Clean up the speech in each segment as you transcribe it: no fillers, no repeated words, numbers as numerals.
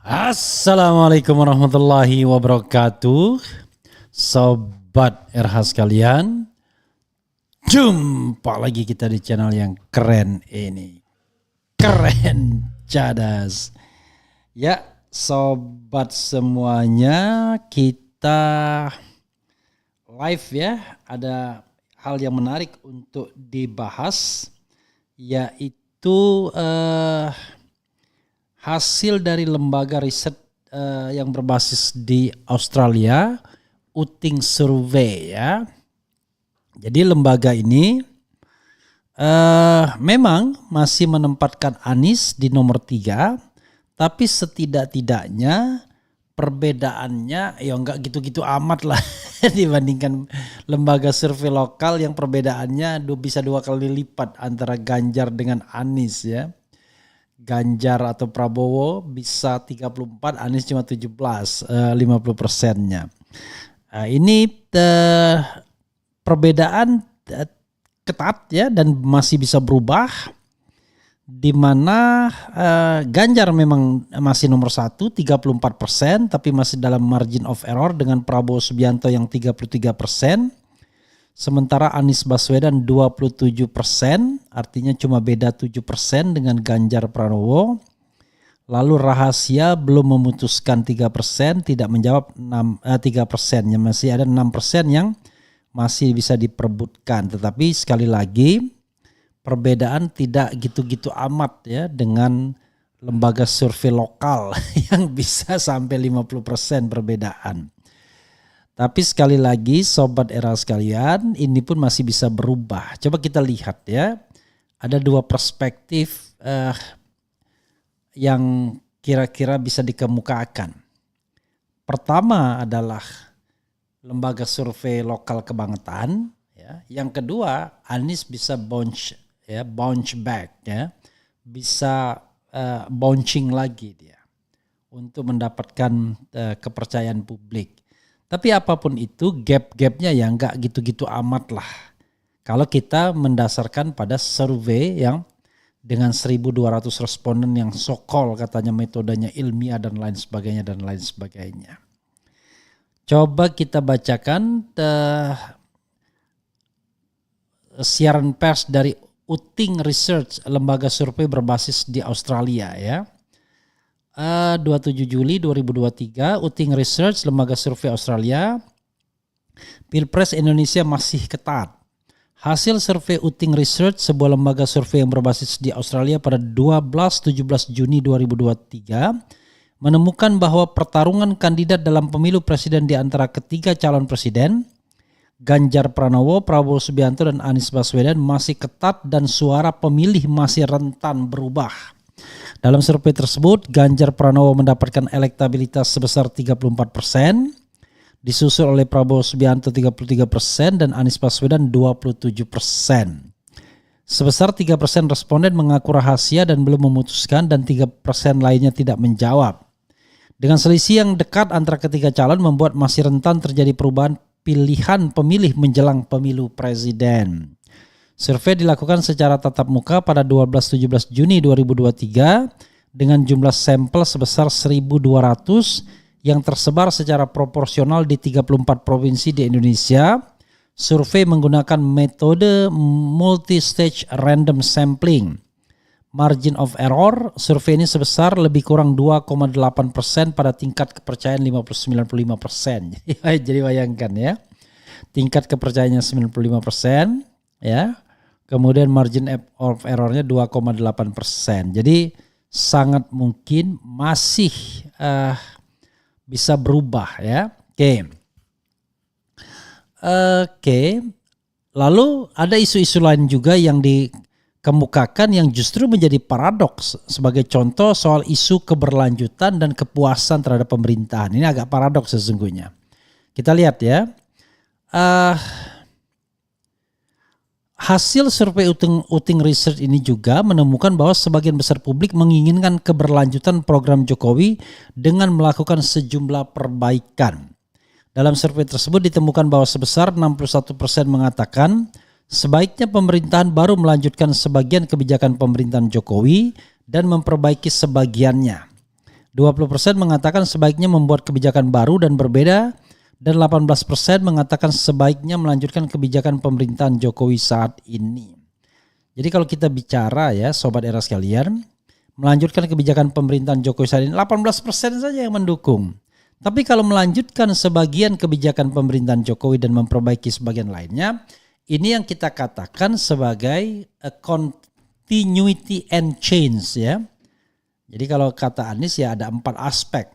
Assalamualaikum warahmatullahi wabarakatuh. Sobat RH sekalian, jumpa lagi kita di channel yang keren ini. Keren cadas. Ya, sobat semuanya, kita live ya. Ada hal yang menarik untuk dibahas, yaitu hasil dari lembaga riset yang berbasis di Australia, Uting Survey ya. Jadi lembaga ini memang masih menempatkan Anies di nomor 3, tapi setidak-tidaknya perbedaannya ya enggak gitu-gitu amat lah dibandingkan lembaga survei lokal yang perbedaannya bisa 2 kali lipat antara Ganjar dengan Anies ya. Ganjar atau Prabowo bisa 34, Anies cuma 17, 50%-nya. Ini perbedaan ketat ya, dan masih bisa berubah, di mana Ganjar memang masih nomor 1 34%, tapi masih dalam margin of error dengan Prabowo Subianto yang 33%. Sementara Anies Baswedan 27%, artinya cuma beda 7% dengan Ganjar Pranowo. Lalu Rahasia belum memutuskan 3%, tidak menjawab 3%, ya masih ada 6% yang masih bisa diperebutkan. Tetapi sekali lagi perbedaan tidak gitu-gitu amat ya dengan lembaga survei lokal yang bisa sampai 50% perbedaan. Tapi sekali lagi sobat era sekalian, ini pun masih bisa berubah. Coba kita lihat ya, ada 2 perspektif yang kira-kira bisa dikemukakan. Pertama adalah lembaga survei lokal kebangetan, ya. Yang kedua, Anies bisa bounce back ya, bisa bouncing lagi dia untuk mendapatkan kepercayaan publik. Tapi apapun itu, gap-gapnya ya nggak gitu-gitu amat lah. Kalau kita mendasarkan pada survei yang dengan 1.200 responden yang sokol katanya metodenya ilmiah dan lain sebagainya. Coba kita bacakan siaran pers dari Uting Research, lembaga survei berbasis di Australia ya. 27 Juli 2023, Uting Research, lembaga survei Australia. Pilpres Indonesia masih ketat. Hasil survei Uting Research, sebuah lembaga survei yang berbasis di Australia pada 12-17 Juni 2023, menemukan bahwa pertarungan kandidat dalam pemilu presiden di antara ketiga calon presiden, Ganjar Pranowo, Prabowo Subianto, dan Anies Baswedan masih ketat dan suara pemilih masih rentan berubah. Dalam survei tersebut, Ganjar Pranowo mendapatkan elektabilitas sebesar 34%, disusul oleh Prabowo Subianto 33% dan Anies Baswedan 27%. Sebesar 3% responden mengaku rahasia dan belum memutuskan, dan 3% lainnya tidak menjawab. Dengan selisih yang dekat antara ketiga calon membuat masih rentan terjadi perubahan pilihan pemilih menjelang pemilu presiden. Survei dilakukan secara tatap muka pada 12-17 Juni 2023 dengan jumlah sampel sebesar 1.200 yang tersebar secara proporsional di 34 provinsi di Indonesia. Survei menggunakan metode multi-stage random sampling. Margin of error survei ini sebesar lebih kurang 2,8% pada tingkat kepercayaan 95%. Jadi bayangkan ya, tingkat kepercayaannya 95% ya. Kemudian margin of errornya 2,8%. Jadi sangat mungkin masih bisa berubah ya. Oke. Lalu ada isu-isu lain juga yang dikemukakan yang justru menjadi paradoks. Sebagai contoh soal isu keberlanjutan dan kepuasan terhadap pemerintahan. Ini agak paradoks sesungguhnya. Kita lihat ya. Hasil survei Uting Research ini juga menemukan bahwa sebagian besar publik menginginkan keberlanjutan program Jokowi dengan melakukan sejumlah perbaikan. Dalam survei tersebut ditemukan bahwa sebesar 61% mengatakan sebaiknya pemerintahan baru melanjutkan sebagian kebijakan pemerintahan Jokowi dan memperbaiki sebagiannya. 20% mengatakan sebaiknya membuat kebijakan baru dan berbeda, dan 18% mengatakan sebaiknya melanjutkan kebijakan pemerintahan Jokowi saat ini. Jadi kalau kita bicara ya Sobat Era sekalian, melanjutkan kebijakan pemerintahan Jokowi saat ini 18% saja yang mendukung. Tapi kalau melanjutkan sebagian kebijakan pemerintahan Jokowi dan memperbaiki sebagian lainnya, ini yang kita katakan sebagai a continuity and change ya. Jadi kalau kata Anies ya ada 4 aspek.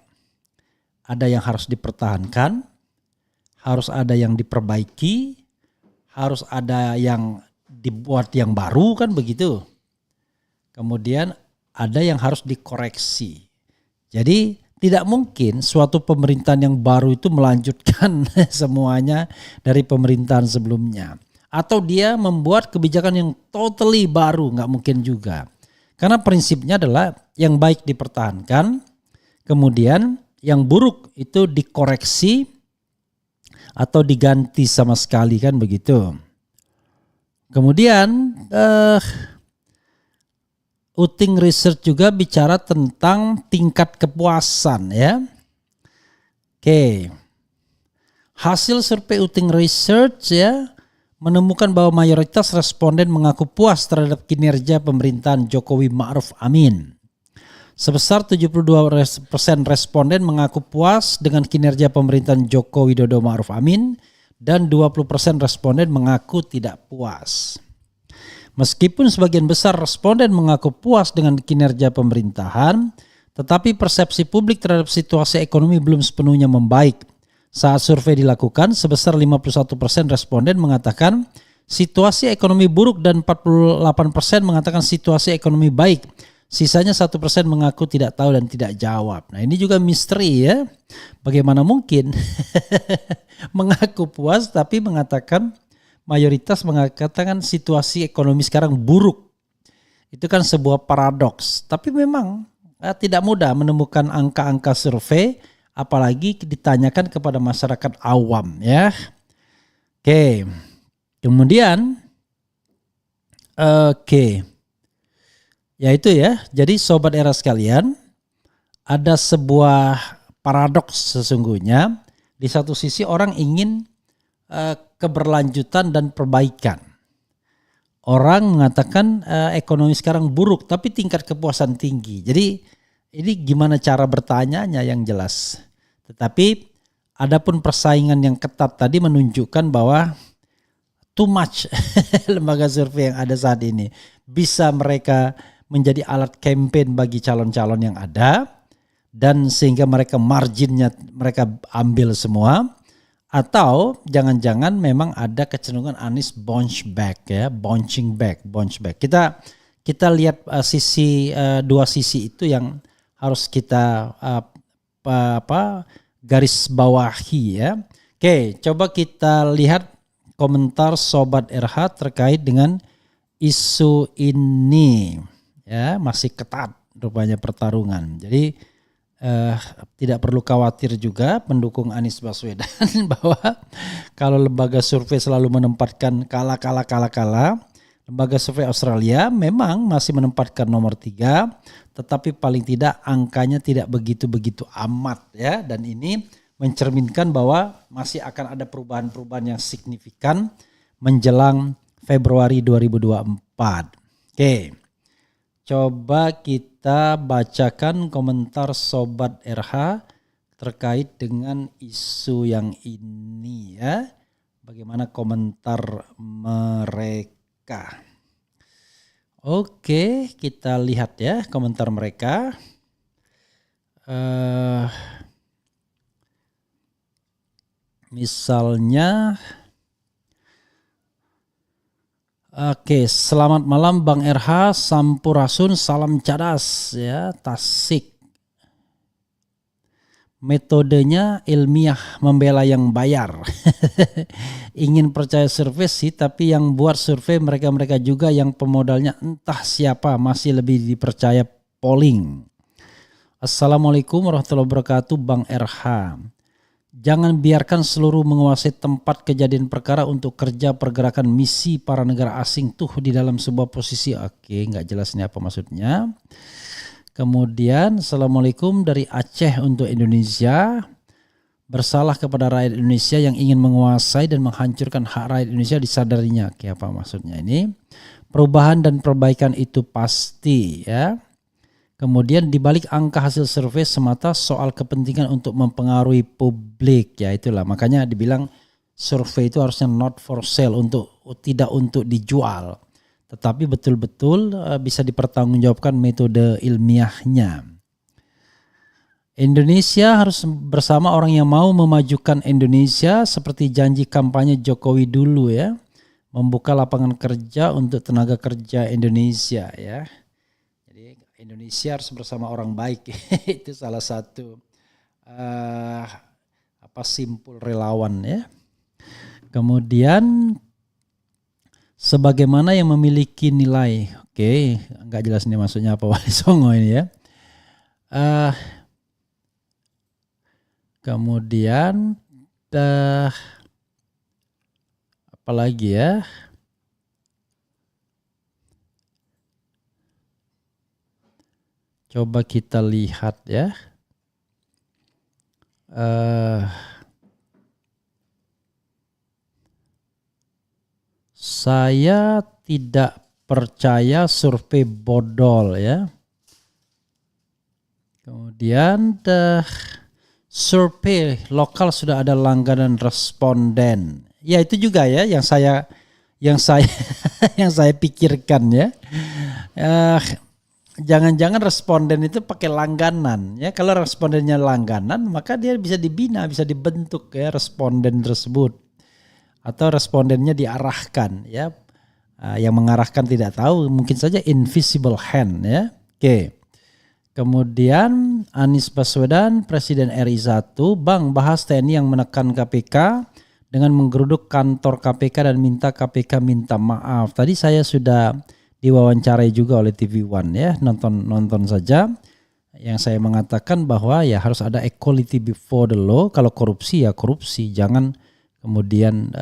Ada yang harus dipertahankan, harus ada yang diperbaiki, harus ada yang dibuat yang baru kan begitu. Kemudian ada yang harus dikoreksi. Jadi tidak mungkin suatu pemerintahan yang baru itu melanjutkan semuanya dari pemerintahan sebelumnya. Atau dia membuat kebijakan yang totally baru, nggak mungkin juga. Karena prinsipnya adalah yang baik dipertahankan, kemudian yang buruk itu dikoreksi atau diganti sama sekali kan begitu. Kemudian Uting Research juga bicara tentang tingkat kepuasan ya. Oke. Hasil survei Uting Research ya menemukan bahwa mayoritas responden mengaku puas terhadap kinerja pemerintahan Jokowi Ma'ruf Amin. Sebesar 72% responden mengaku puas dengan kinerja pemerintahan Joko Widodo Ma'ruf Amin dan 20% responden mengaku tidak puas. Meskipun sebagian besar responden mengaku puas dengan kinerja pemerintahan, tetapi persepsi publik terhadap situasi ekonomi belum sepenuhnya membaik. Saat survei dilakukan, sebesar 51% responden mengatakan situasi ekonomi buruk dan 48% mengatakan situasi ekonomi baik. Sisanya 1% mengaku tidak tahu dan tidak jawab. Nah ini juga misteri ya. Bagaimana mungkin mengaku puas tapi mengatakan mayoritas mengatakan situasi ekonomi sekarang buruk. Itu kan sebuah paradoks. Tapi memang tidak mudah menemukan angka-angka survei apalagi ditanyakan kepada masyarakat awam ya. Oke. Kemudian ya itu ya. Jadi Sobat Era sekalian, ada sebuah paradoks sesungguhnya. Di satu sisi orang ingin keberlanjutan dan perbaikan. Orang mengatakan ekonomi sekarang buruk tapi tingkat kepuasan tinggi. Jadi ini gimana cara bertanyanya yang jelas. Tetapi adapun persaingan yang ketat tadi menunjukkan bahwa too much lembaga survei yang ada saat ini. Bisa mereka menjadi alat campaign bagi calon-calon yang ada. Dan sehingga mereka marginnya mereka ambil semua. Atau jangan-jangan memang ada kecenderungan Anies bounce back. Kita lihat dua sisi itu yang harus kita garis bawahi ya. Oke, coba kita lihat komentar Sobat RH terkait dengan isu ini. Ya, masih ketat rupanya pertarungan. Jadi tidak perlu khawatir juga pendukung Anies Baswedan bahwa kalau lembaga survei selalu menempatkan kalah. Lembaga survei Australia memang masih menempatkan nomor 3, tetapi paling tidak angkanya tidak begitu amat ya. Dan ini mencerminkan bahwa masih akan ada perubahan-perubahan yang signifikan menjelang Februari 2024. Oke, coba kita bacakan komentar Sobat RH terkait dengan isu yang ini ya. Bagaimana komentar mereka? Oke, kita lihat ya komentar mereka. Misalnya, oke, selamat malam Bang RH, Sampurasun, salam cadas ya, Tasik. Metodenya ilmiah, membela yang bayar. Ingin percaya survei sih, tapi yang buat survei mereka-mereka juga yang pemodalnya entah siapa, masih lebih dipercaya polling. Assalamualaikum warahmatullahi wabarakatuh Bang RH. Jangan biarkan seluruh menguasai tempat kejadian perkara untuk kerja pergerakan misi para negara asing tuh di dalam sebuah posisi. Oke, nggak jelas ini apa maksudnya. Kemudian Assalamualaikum dari Aceh untuk Indonesia. Bersalah kepada rakyat Indonesia yang ingin menguasai dan menghancurkan hak rakyat Indonesia disadarinya. Oke, apa maksudnya ini? Perubahan dan perbaikan itu pasti ya. Kemudian dibalik angka hasil survei semata soal kepentingan untuk mempengaruhi publik. Ya itulah makanya dibilang survei itu harusnya not for sale, tidak untuk dijual. Tetapi betul-betul bisa dipertanggungjawabkan metode ilmiahnya. Indonesia harus bersama orang yang mau memajukan Indonesia seperti janji kampanye Jokowi dulu ya. Membuka lapangan kerja untuk tenaga kerja Indonesia ya. Jadi Indonesia harus bersama orang baik. Itu salah satu simpul relawan ya. Kemudian sebagaimana yang memiliki nilai. Oke, enggak jelas ini maksudnya apa Wali Songo ini ya. Kemudian apalagi ya? Coba kita lihat ya. Saya tidak percaya survei bodol ya. Kemudian survei lokal sudah ada langganan responden. Ya itu juga ya yang saya yang saya pikirkan ya. Jangan-jangan responden itu pakai langganan ya. Kalau respondennya langganan maka dia bisa dibina, bisa dibentuk ya responden tersebut. Atau respondennya diarahkan ya. Yang mengarahkan tidak tahu, mungkin saja invisible hand ya. Oke. Kemudian Anies Baswedan, Presiden RI 1, Bang bahas TNI yang menekan KPK dengan menggeruduk kantor KPK dan minta KPK minta maaf. Tadi saya sudah diwawancarai juga oleh TV One ya, nonton saja. Yang saya mengatakan bahwa ya harus ada equality before the law. Kalau korupsi ya korupsi, jangan kemudian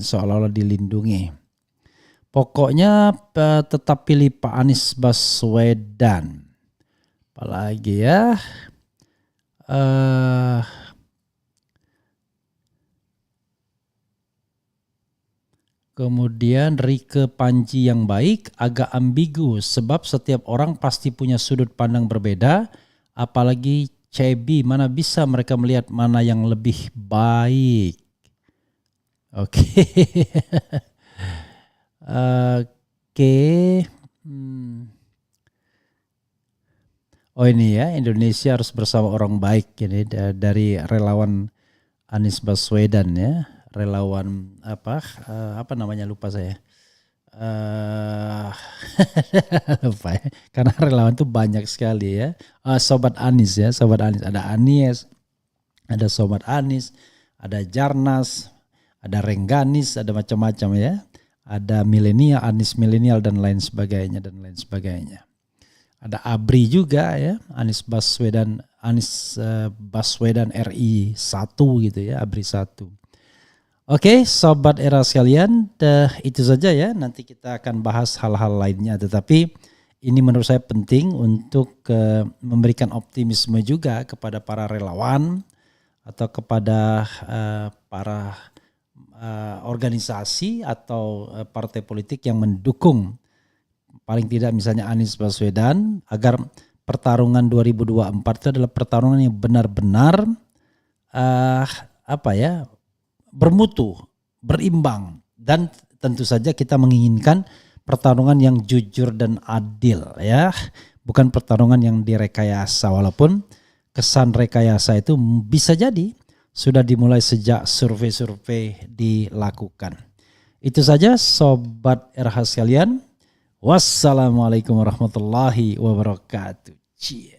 seolah-olah dilindungi. Pokoknya tetap pilih Pak Anies Baswedan. Apalagi ya, kemudian Rike Panji yang baik agak ambigu sebab setiap orang pasti punya sudut pandang berbeda, apalagi Cebi mana bisa mereka melihat mana yang lebih baik. Oke. Oh ini ya, Indonesia harus bersama orang baik ini dari relawan Anies Baswedan ya, relawan apa namanya lupa saya. Lupa ya, karena relawan itu banyak sekali ya. Sobat Anies ya, Sobat Anies, ada Anies, ada Sobat Anies, ada Jarnas, ada Rengganis, ada macam-macam ya. Ada milenial, Anies milenial dan lain sebagainya. Ada ABRI juga ya, Anies Baswedan RI 1 gitu ya, ABRI 1. Oke, sobat era sekalian, itu saja ya. Nanti kita akan bahas hal-hal lainnya, tetapi ini menurut saya penting untuk memberikan optimisme juga kepada para relawan atau kepada para organisasi atau partai politik yang mendukung paling tidak misalnya Anies Baswedan, agar pertarungan 2024 itu adalah pertarungan yang benar-benar bermutu, berimbang, dan tentu saja kita menginginkan pertarungan yang jujur dan adil ya, bukan pertarungan yang direkayasa, walaupun kesan rekayasa itu bisa jadi sudah dimulai sejak survei-survei dilakukan. Itu saja sobat RH sekalian. Wassalamualaikum warahmatullahi wabarakatuh. Cie.